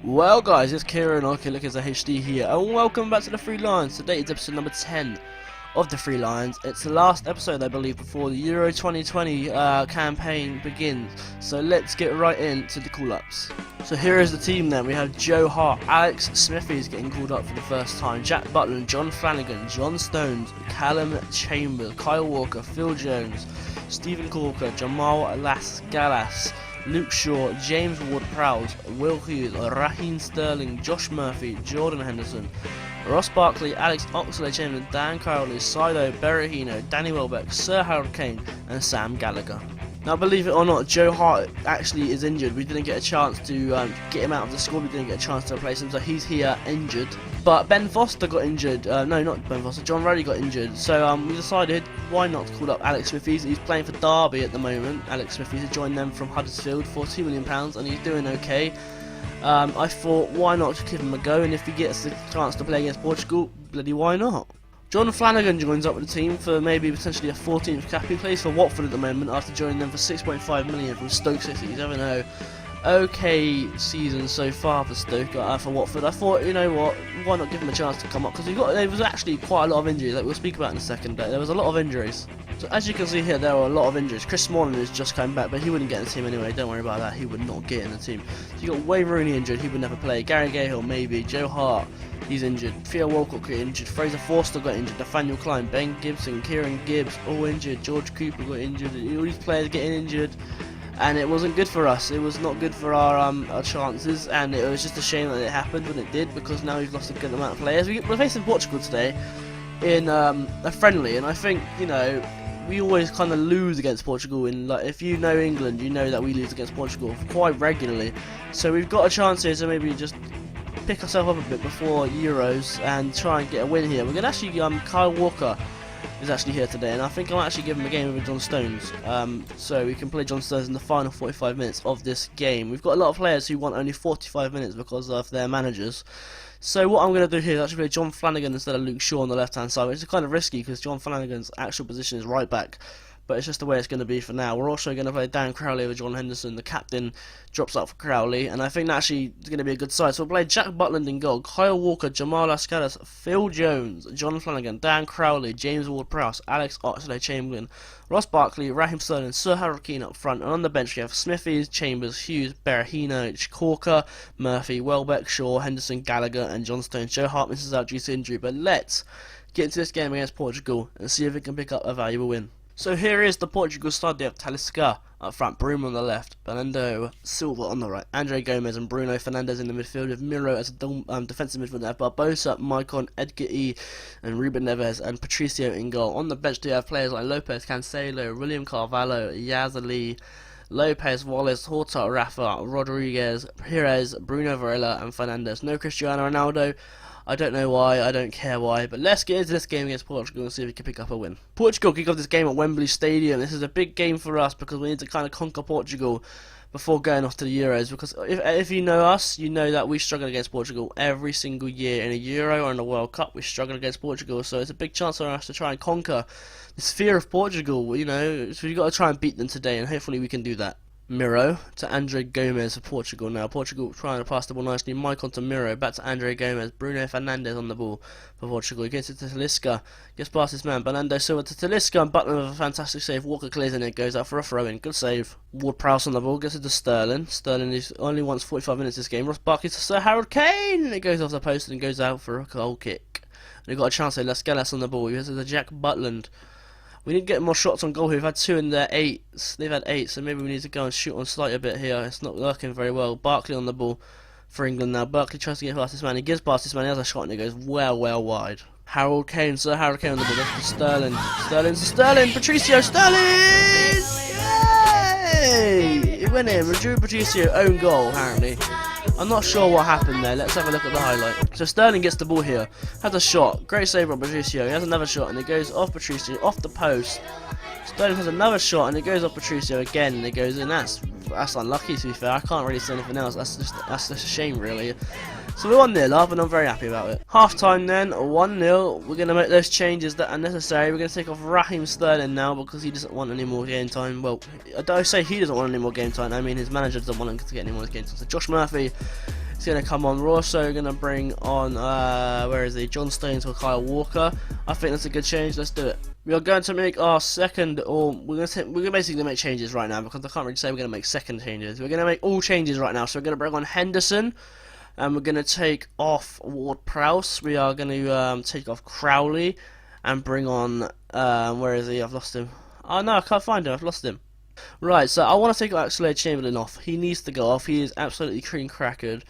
Well guys, it's Kieran, look as a HD here, and welcome back to the Free Lions. Today is episode number 10 of the Free Lions. It's the last episode, I believe, before the Euro 2020 campaign begins. So let's get right into the call-ups. So here is the team then. We have Joe Hart, Alex Smithy is getting called up for the first time, Jack Butland, John Flanagan, John Stones, Callum Chambers, Kyle Walker, Phil Jones, Stephen Corker, Jamal Galas, Luke Shaw, James Ward-Prowse, Will Hughes, Raheem Sterling, Josh Murphy, Jordan Henderson, Ross Barkley, Alex Oxlade-Chamberlain, Dan Crowley, Sido Berahino, Danny Welbeck, Sir Harold Kane and Sam Gallagher. Now believe it or not, Joe Hart actually is injured. We didn't get a chance to get him out of the squad, we didn't get a chance to replace him, so he's here injured. But Ben Foster got injured, no not Ben Foster, John Ruddy got injured, so we decided why not to call up Alex Smithy. He's playing for Derby at the moment. Alex Smithy has joined them from Huddersfield for £2 million and he's doing okay. I thought why not give him a go, and if he gets the chance to play against Portugal, bloody why not. John Flanagan joins up with the team for maybe potentially a 14th cap. He plays for Watford at the moment after joining them for £6.5 million from Stoke City. He's having an okay season so far for Stoke, for Watford. I thought, you know what, why not give him a chance to come up, because there was actually quite a lot of injuries that we'll speak about in a second. There was a lot of injuries. So as you can see here, there were a lot of injuries. Chris Smalling has just come back, but he wouldn't get in the team anyway, don't worry about that, he would not get in the team. So you got Wayne Rooney injured, he would never play. Gary Cahill maybe, Joe Hart, he's injured. Theo Walcott got injured, Fraser Forster got injured, Nathaniel Klein, Ben Gibson, Kieran Gibbs, all injured, George Cooper got injured, all these players getting injured. And it wasn't good for us. It was not good for our chances, and it was just a shame that it happened when it did, because now we've lost a good amount of players. We're facing Portugal today in a friendly, and I think, you know, we always kind of lose against Portugal. In, like, if you know England, you know that we lose against Portugal quite regularly. So we've got a chance here to maybe just pick ourselves up a bit before Euros and try and get a win here. We're going to actually Kyle Walker is actually here today, and I think I'll actually give him a game with John Stones, so we can play John Stones in the final 45 minutes of this game. We've got a lot of players who want only 45 minutes because of their managers, so what I'm going to do here is actually play John Flanagan instead of Luke Shaw on the left hand side, which is kind of risky because John Flanagan's actual position is right back, but it's just the way it's going to be for now. We're also going to play Dan Crowley over John Henderson. The captain drops out for Crowley, and I think that actually is going to be a good side. So we'll play Jack Butland in goal, Kyle Walker, Jamal Galas, Phil Jones, John Flanagan, Dan Crowley, James Ward-Prowse, Alex Oxlade-Chamberlain, Ross Barkley, Raheem Sterling, Sir Harold Kane up front, and on the bench we have Smithy, Chambers, Hughes, Berahino, Corker, Murphy, Welbeck, Shaw, Henderson, Gallagher, and John Stones. Joe Hart misses out due to injury, but let's get into this game against Portugal and see if we can pick up a valuable win. So here is the Portugal side. They have Talisca up front, Bruno on the left, Bernardo Silva on the right, Andre Gomes and Bruno Fernandes in the midfield, with Miro as a defensive midfielder, Barbosa, Maicon, Edgar E and Ruben Neves, and Patricio in goal. On the bench they have players like Lopez, Cancelo, William Carvalho, Yazali, Lopez, Wallace, Horta, Rafa, Rodriguez, Pires, Bruno Varela and Fernandes. No Cristiano Ronaldo. I don't know why, I don't care why, but let's get into this game against Portugal and see if we can pick up a win. Portugal kick off this game at Wembley Stadium. This is a big game for us because we need to kind of conquer Portugal before going off to the Euros, because if you know us, you know that we struggle against Portugal every single year. In a Euro or in a World Cup, we struggle against Portugal, so it's a big chance for us to try and conquer this fear of Portugal, you know, so we've got to try and beat them today, and hopefully we can do that. Miro to Andre Gomes for Portugal now. Portugal trying to pass the ball nicely. Maicon to Miro. Back to Andre Gomes. Bruno Fernandes on the ball for Portugal. He gets it to Talisca. Gets past this man. Bernardo Silva to Talisca. And Butland with a fantastic save. Walker clears in it. Goes out for a throw in. Good save. Ward-Prowse on the ball. Gets it to Sterling. Sterling is only wants 45 minutes this game. Ross Barkley to Sir Harold Kane. And it goes off the post and goes out for a goal kick. And we've got a chance here. Las Galas on the ball. He gets it to Jack Butland. We need to get more shots on goal here. We've had 2 in their 8s. They've had 8, so maybe we need to go and shoot on sight a bit here. It's not working very well. Barkley on the ball for England now. Barkley tries to get past this man. He gives past this man. He has a shot and it goes well wide. Harold Kane, Sir Harold Kane on the ball. That's to Sterling. Sterling to Sterling. Patricio Sterling! Yay! It went in. Drew Patricio own goal, apparently. I'm not sure what happened there. Let's have a look at the highlight. So Sterling gets the ball here. Has a shot. Great save on Patricio. He has another shot and it goes off Patricio, off the post. Sterling has another shot and it goes off Patricio again and it goes in. That's unlucky, to be fair. I can't really say anything else. That's just a shame, really. So we're 1-0 up and I'm very happy about it. Half time then, 1-0. We're going to make those changes that are necessary. We're going to take off Raheem Sterling now because he doesn't want any more game time. Well, I don't say he doesn't want any more game time. I mean his manager doesn't want him to get any more game time. So Josh Murphy It's going to come on. We're also going to bring on, where is he? John Stones or Kyle Walker. I think that's a good change. Let's do it. We are going to make our second, or we're basically make changes right now, because I can't really say we're going to make second changes. We're going to make all changes right now. So we're going to bring on Henderson, and we're going to take off Ward-Prowse. We are going to take off Crowley, and bring on, where is he? I've lost him. Oh no, I can't find him. I've lost him. Right, so I want to take Oxlade-Chamberlain off. He needs to go off. He is absolutely cream crackered.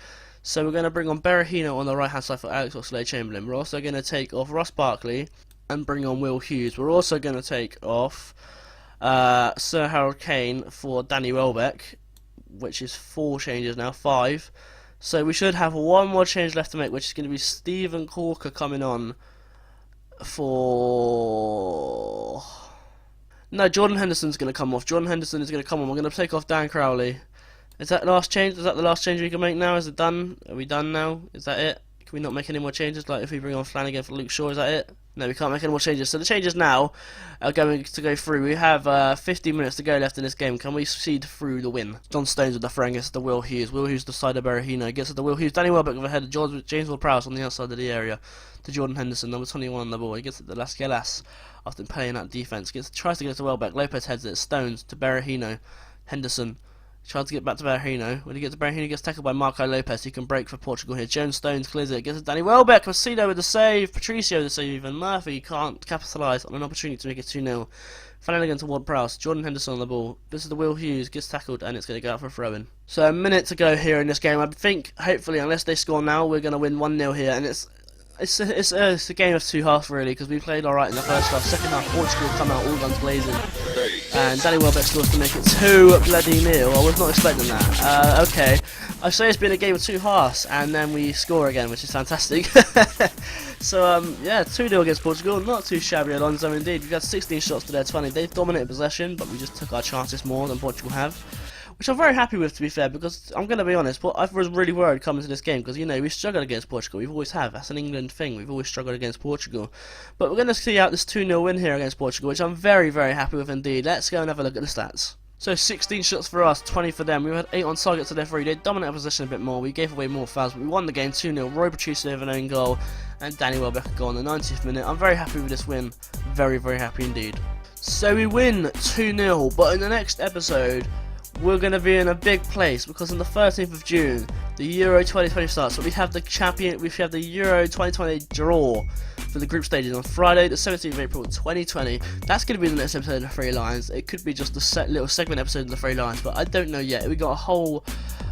So we're going to bring on Berahino on the right hand side for Alex Oxlade-Chamberlain. We're also going to take off Ross Barkley and bring on Will Hughes. We're also going to take off Sir Harold Kane for Danny Welbeck, which is 4 changes now, 5. So we should have one more change left to make, which is going to be Stephen Corker coming on for... No, Jordan Henderson's going to come off. Jordan Henderson is going to come on. We're going to take off Dan Crowley. Is that the last change? Is that the last change we can make now? Is it done? Are we done now? Is that it? Can we not make any more changes? Like if we bring on Flanagan for Luke Shaw, is that it? No, we can't make any more changes. So the changes now are going to go through. We have 15 minutes to go left in this game. Can we seed through the win? John Stones with the throwing gets to Will Hughes. Will Hughes the side of Berahino. Gets to the Will Hughes. Danny Welbeck with a header. James Ward-Prowse on the outside of the area. To Jordan Henderson, number 21 on the ball. He gets it to Las Galas after playing that defence. Tries to get it to Welbeck. Lopez heads it. Stones to Berahino. Henderson tries to get back to Berahino. When he gets to Berahino, he gets tackled by Marco Lopez. He can break for Portugal here. Jones Stones clears it. Gets it to Danny Welbeck. Macedo with the save. Patricio with the save. And Murphy can't capitalise on an opportunity to make it 2-0. Flanagan to Ward-Prowse. Jordan Henderson on the ball. This is the Will Hughes. Gets tackled and it's going to go out for a throw-in. So a minute to go here in this game. I think, hopefully, unless they score now, we're going to win 1-0 here. And it's a game of 2 halves really, because we played alright in the first half. Second half, Portugal come out all guns blazing, and Danny Welbeck scores to make it 2-0. I was not expecting that. Okay, I say it's been a game of 2 halves, and then we score again, which is fantastic. So yeah, 2-0 against Portugal, not too shabby, Alonso indeed. We've got 16 shots to their 20. They've dominated possession, but we just took our chances more than Portugal have. Which I'm very happy with, to be fair, because I'm going to be honest, but I was really worried coming to this game, because, you know, we struggled against Portugal. We always have. That's an England thing. We've always struggled against Portugal. But we're going to see out this 2-0 win here against Portugal, which I'm very, very happy with indeed. Let's go and have a look at the stats. So 16 shots for us, 20 for them. We had 8 on target to their 3. They dominated possession a bit more. We gave away more fouls, but we won the game 2-0. Roy Patricio with an own goal, and Danny Welbeck a goal in the 90th minute. I'm very happy with this win. Very, very happy indeed. So we win 2-0, but in the next episode, we're going to be in a big place, because on the 13th of June, the Euro 2020 starts. So we have the Euro 2020 draw for the group stages on Friday, the 17th of April 2020. That's going to be the next episode of the Three Lions. It could be just a little segment episode of the Three Lions, but I don't know yet. We got a whole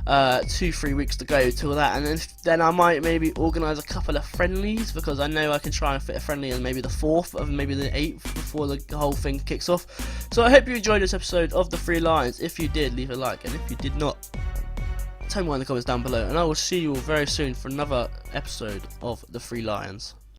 2-3 weeks to go till that, and then I might maybe organise a couple of friendlies, because I know I can try and fit a friendly on maybe the 4th or maybe the 8th before the whole thing kicks off. So I hope you enjoyed this episode of the Three Lions. If you did, leave a like, and if you did not, tell me in the comments down below, and I will see you all very soon for another episode of the Three Lions.